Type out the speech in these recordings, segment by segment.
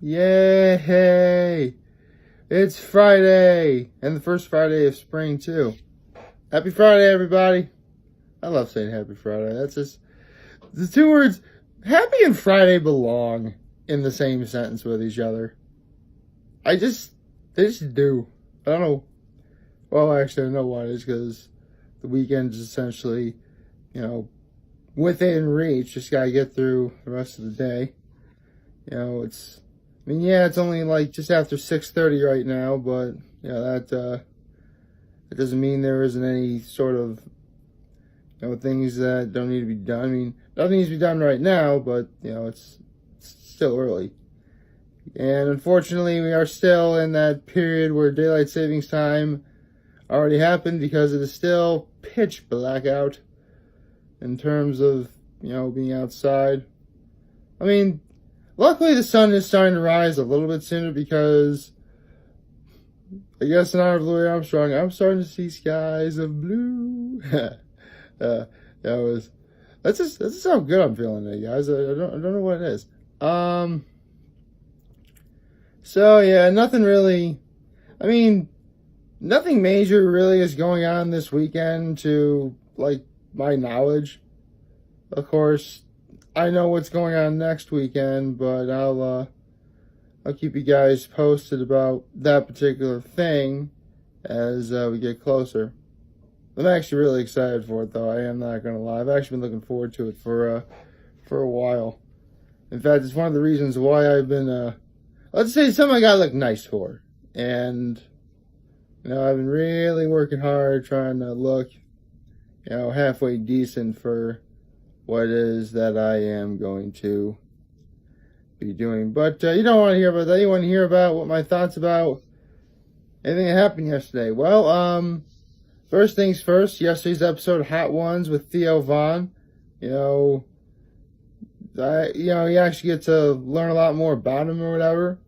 Yay! It's Friday! And the first Friday of spring, too. Happy Friday, everybody! I love saying Happy Friday. That's just... The two words, Happy and Friday, belong in the same sentence with each other. They just do. I don't know. Well, actually, I know why. It's because the weekend is essentially, within reach. Just gotta get through the rest of the day. It's only like just after 6:30 right now, but that doesn't mean there isn't any sort of things that don't need to be done. I mean, nothing needs to be done right now, but it's still early. And unfortunately, we are still in that period where daylight savings time already happened because it is still pitch black out in terms of being outside. I mean, luckily, the sun is starting to rise a little bit sooner because, I guess in honor of Louis Armstrong, I'm starting to see skies of blue. That's just how good I'm feeling today, guys. I don't know what it is. So yeah, nothing really. I mean, nothing major really is going on this weekend to my knowledge. Of course, I know what's going on next weekend, but I'll keep you guys posted about that particular thing as we get closer. I'm actually really excited for it, though. I am not gonna lie. I've actually been looking forward to it for a while. In fact, it's one of the reasons why I've been let's say something I gotta look nice for, and I've been really working hard trying to look halfway decent for what it is that I am going to be doing. But you don't want to hear about that. You want to hear about what my thoughts about anything that happened yesterday. Well, first things first, yesterday's episode of Hot Ones with Theo Von. You actually get to learn a lot more about him or whatever.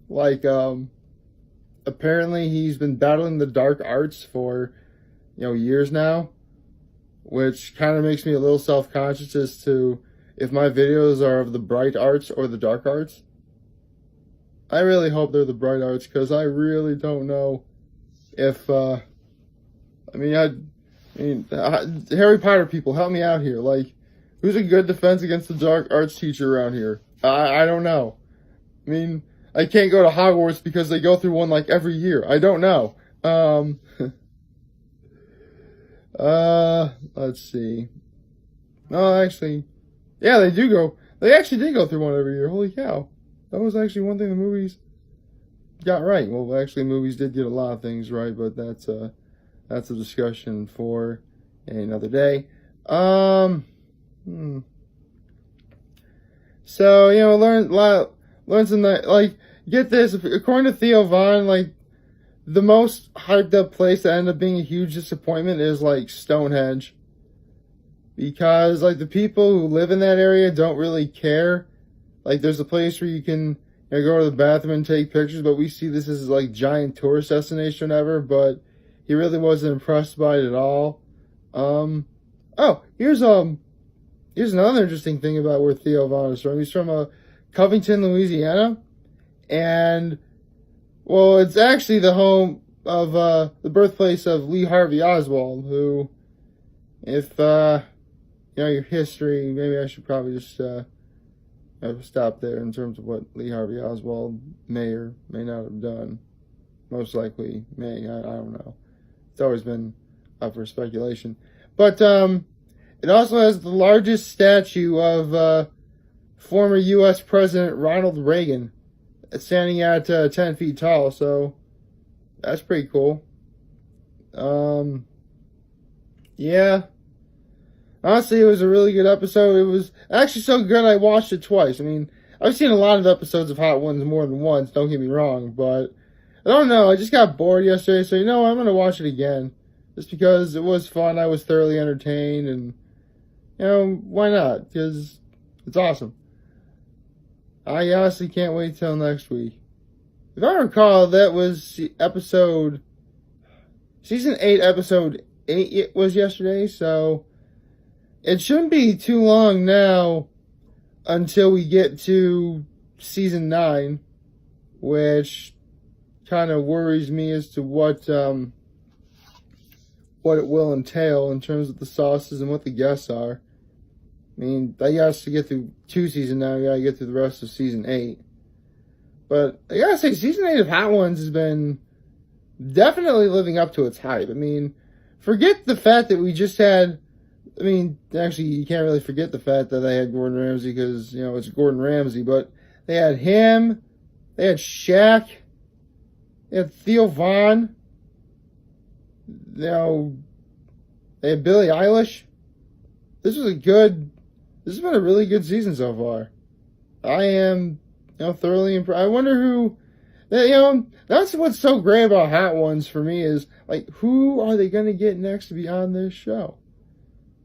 Apparently he's been battling the dark arts for years now, which kind of makes me a little self-conscious as to if my videos are of the bright arts or the dark arts. I really hope they're the bright arts, because I really don't know if, Harry Potter people, help me out here. Who's a good defense against the dark arts teacher around here? I don't know. I mean, I can't go to Hogwarts because they go through one every year. I don't know. Let's see. No, actually, yeah, they actually did go through one every year. Holy cow. That was actually one thing the movies got right. Well, actually, movies did get a lot of things right, but that's a discussion for another day. So, learn some, get this, according to Theo Von, the most hyped up place that ended up being a huge disappointment is Stonehenge. Because the people who live in that area don't really care. There's a place where you can go to the bathroom and take pictures, but we see this as giant tourist destination ever, but he really wasn't impressed by it at all. Here's another interesting thing about where Theo Von is from. He's from Covington, Louisiana, and it's actually the home of the birthplace of Lee Harvey Oswald, who, if your history, maybe I should probably just stop there in terms of what Lee Harvey Oswald may or may not have done. Most likely may. I don't know. It's always been up for speculation. But it also has the largest statue of former U.S. President Ronald Reagan, standing at 10 feet tall, so that's pretty cool. Yeah. Honestly, it was a really good episode. It was actually so good I watched it twice. I mean, I've seen a lot of episodes of Hot Ones more than once, don't get me wrong, but I don't know, I just got bored yesterday, so I'm going to watch it again. Just because it was fun, I was thoroughly entertained, and, why not? Because it's awesome. I honestly can't wait till next week. If I recall, that was Season 8, Episode 8 it was yesterday, so it shouldn't be too long now until we get to Season 9. which kind of worries me as to what it will entail in terms of the sauces and what the guests are. I mean, I got to get through 2 seasons now. I got to get through the rest of season 8. But I gotta say, season 8 of Hot Ones has been definitely living up to its hype. I mean, forget the fact that we just had. I mean, actually, you can't really forget the fact that they had Gordon Ramsay because, it's Gordon Ramsay. But they had him, they had Shaq, they had Theo Von, they had Billie Eilish. This has been a really good season so far. I am, thoroughly impressed. I wonder who, that's what's so great about Hot Ones for me is, like, who are they going to get next to be on this show?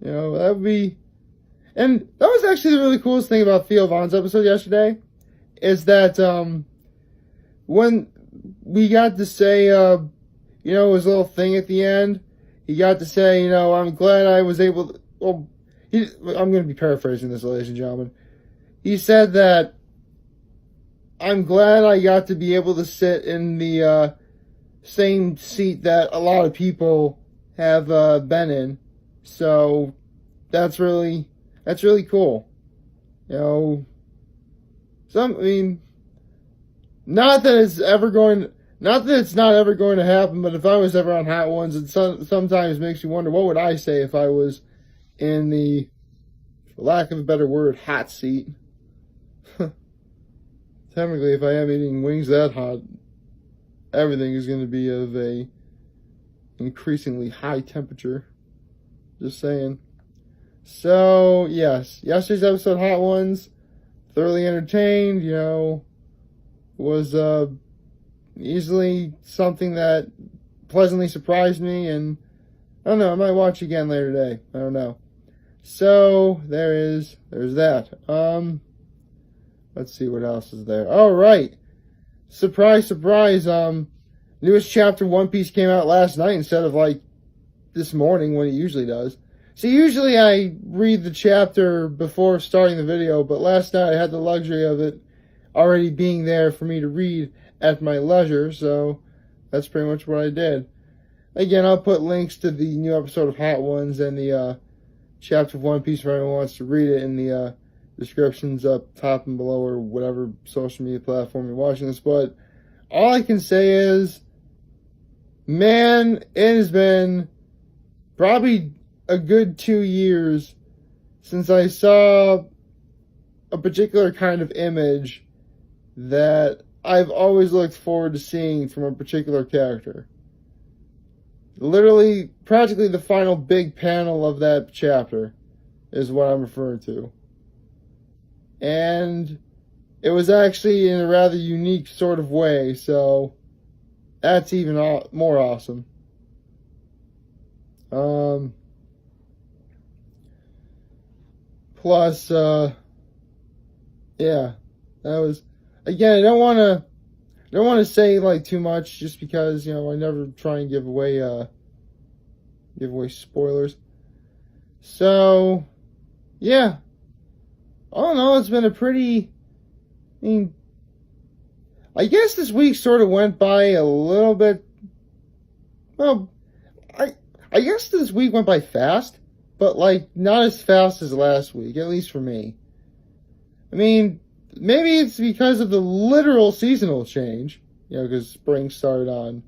That would be, and that was actually the really coolest thing about Theo Von's episode yesterday, is that, when we got to say, his little thing at the end, he got to say, I'm glad I was able to, I'm going to be paraphrasing this, ladies and gentlemen. He said that, I'm glad I got to be able to sit in the same seat that a lot of people have been in. So that's really cool. Not that it's not ever going to happen, but if I was ever on Hot Ones, it sometimes makes me wonder, what would I say if I was in the, for lack of a better word, hot seat? Technically, if I am eating wings that hot, everything is going to be of a increasingly high temperature. Just saying. So, yes. Yesterday's episode, Hot Ones, thoroughly entertained, was easily something that pleasantly surprised me, and I don't know, I might watch again later today. I don't know. So, there's that. Let's see what else is there. All right. Surprise, surprise. Newest chapter One Piece came out last night instead of this morning when it usually does. So usually I read the chapter before starting the video, but last night I had the luxury of it already being there for me to read at my leisure, so that's pretty much what I did. Again, I'll put links to the new episode of Hot Ones and the chapter of One Piece for anyone who wants to read it in the descriptions up top and below or whatever social media platform you're watching this. But all I can say is, man, it has been probably a good 2 years since I saw a particular kind of image that I've always looked forward to seeing from a particular character. Literally, practically the final big panel of that chapter is what I'm referring to. And it was actually in a rather unique sort of way, so that's even more awesome. Plus, yeah, that was, again, I don't want to say too much just because, I never try and give away spoilers. So, yeah. I don't know, it's been a pretty, I guess this week sort of went by a little bit, well, I guess this week went by fast, but not as fast as last week, at least for me. Maybe it's because of the literal seasonal change, because spring started on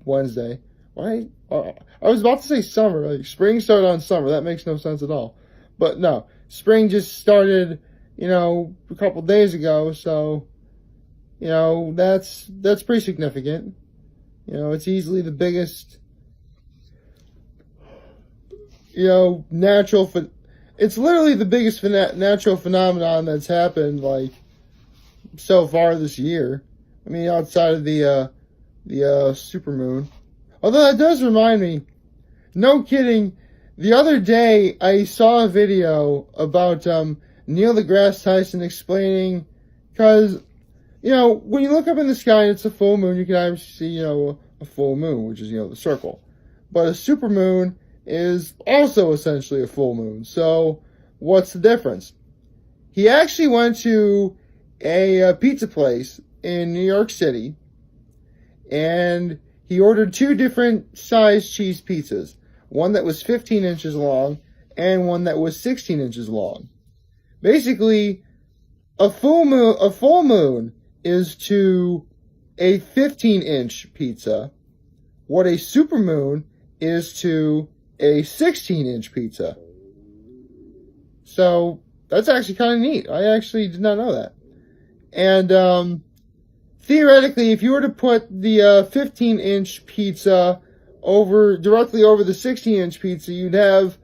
Wednesday. Why? I was about to say summer, spring started on summer, that makes no sense at all. But no, spring just started, a couple days ago, so, that's pretty significant. It's easily the biggest, it's literally the biggest natural phenomenon that's happened, so far this year. Outside of the supermoon. Although that does remind me, no kidding, the other day I saw a video about Neil deGrasse Tyson explaining, because, when you look up in the sky and it's a full moon, you can obviously see, a full moon, which is, the circle. But a supermoon is also essentially a full moon. So, what's the difference? He actually went to a pizza place in New York City, and he ordered two different size cheese pizzas. One that was 15 inches long and one that was 16 inches long. Basically, a full moon is to a 15-inch pizza what a supermoon is to a 16-inch pizza. So that's actually kind of neat. I actually did not know that. And theoretically, if you were to put the 15-inch pizza directly over the 16-inch pizza, you'd have,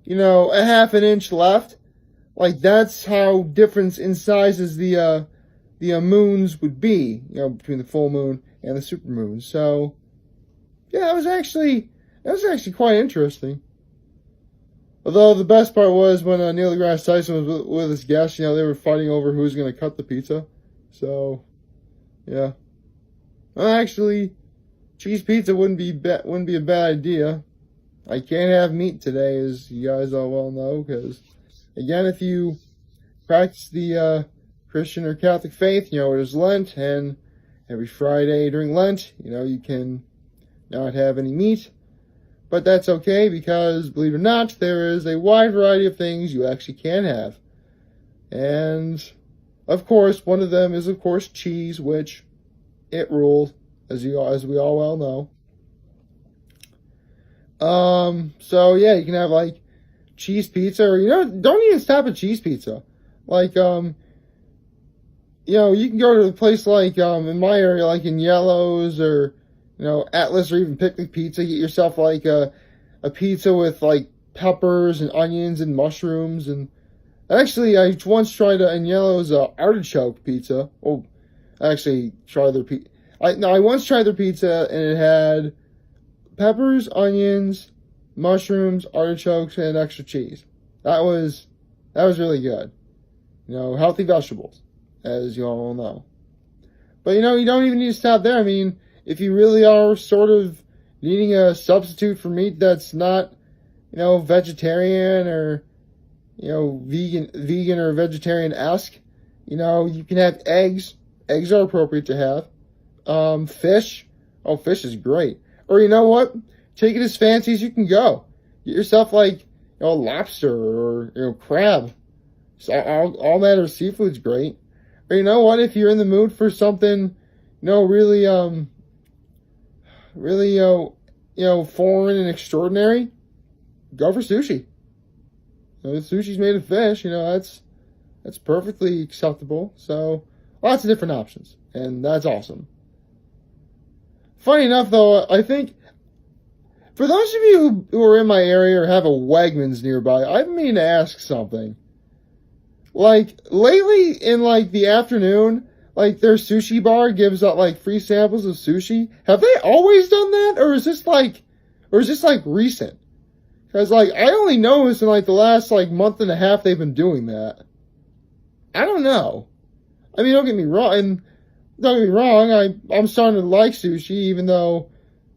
a half an inch left. Like, that's how different in sizes the moons would be, between the full moon and the supermoon. So, yeah, that was actually quite interesting. Although the best part was when Neil deGrasse Tyson was with his guests, they were fighting over who was going to cut the pizza. So, yeah. Well, actually, cheese pizza wouldn't be a bad idea. I can't have meat today, as you guys all well know, because, again, if you practice the Christian or Catholic faith, it is Lent, and every Friday during Lent, you can not have any meat. But that's okay, because, believe it or not, there is a wide variety of things you actually can have. And, of course, one of them is, cheese, which it ruled, as we all well know. So, yeah, you can have, cheese pizza, or, don't even stop at cheese pizza. You can go to a place in my area, in Yellow's, or, Atlas, or even Picnic Pizza. Get yourself, a pizza with, peppers and onions and mushrooms. And actually, I once tried in Yellow's artichoke pizza. Oh, I actually tried their pizza. I once tried their pizza, and it had peppers, onions, mushrooms, artichokes, and extra cheese. That was really good. Healthy vegetables, as you all know. But, you don't even need to stop there. I mean, if you really are sort of needing a substitute for meat that's not, vegetarian or, vegan or vegetarian-esque, you can have eggs. Eggs are appropriate to have. Fish. Oh, fish is great. Or you know what? Take it as fancy as you can go. Get yourself lobster or crab. So all manner of seafood's great. Or you know what? If you're in the mood for something, really foreign and extraordinary, go for sushi. Sushi's made of fish. That's perfectly acceptable. So lots of different options, and that's awesome. Funny enough, though, I think for those of you who are in my area or have a Wegmans nearby, I've been meaning to ask something. Lately in, the afternoon, their sushi bar gives out, free samples of sushi. Have they always done that? Or is this, recent? Because, I only noticed in, the last, month and a half they've been doing that. I don't know. I mean, don't get me wrong, I'm starting to like sushi, even though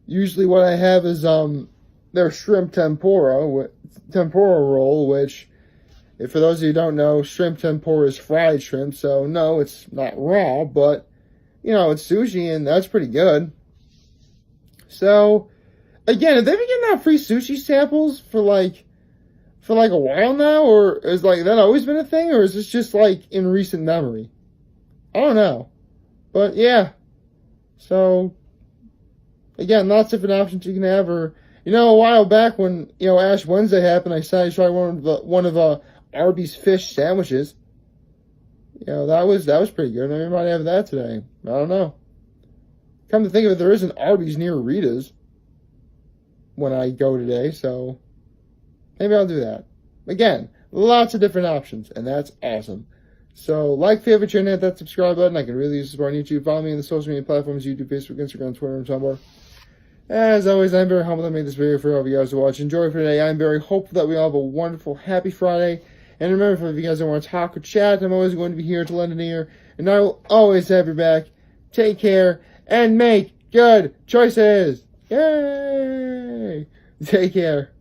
usually what I have is their shrimp tempura roll, which, if for those of you who don't know, shrimp tempura is fried shrimp, so no, it's not raw, but, it's sushi, and that's pretty good. So, again, have they been getting out free sushi samples for a while now, or is, that always been a thing, or is this just, in recent memory? I don't know. But, yeah. So, again, lots of different options you can have. Or, a while back when, Ash Wednesday happened, I decided to try one of Arby's fish sandwiches. That was pretty good. I might have that today. I don't know. Come to think of it, there is an Arby's near Rita's when I go today, so maybe I'll do that. Again, lots of different options, and that's awesome. So, favorite, share, and hit that subscribe button. I can really use support on YouTube. Follow me on the social media platforms, YouTube, Facebook, Instagram, Twitter, and Tumblr. As always, I'm very humbled I made this video for all of you guys to watch. Enjoy for today. I'm very hopeful that we all have a wonderful, happy Friday. And remember, if you guys don't want to talk or chat, I'm always going to be here to lend an ear. And I will always have your back. Take care, and make good choices. Yay! Take care.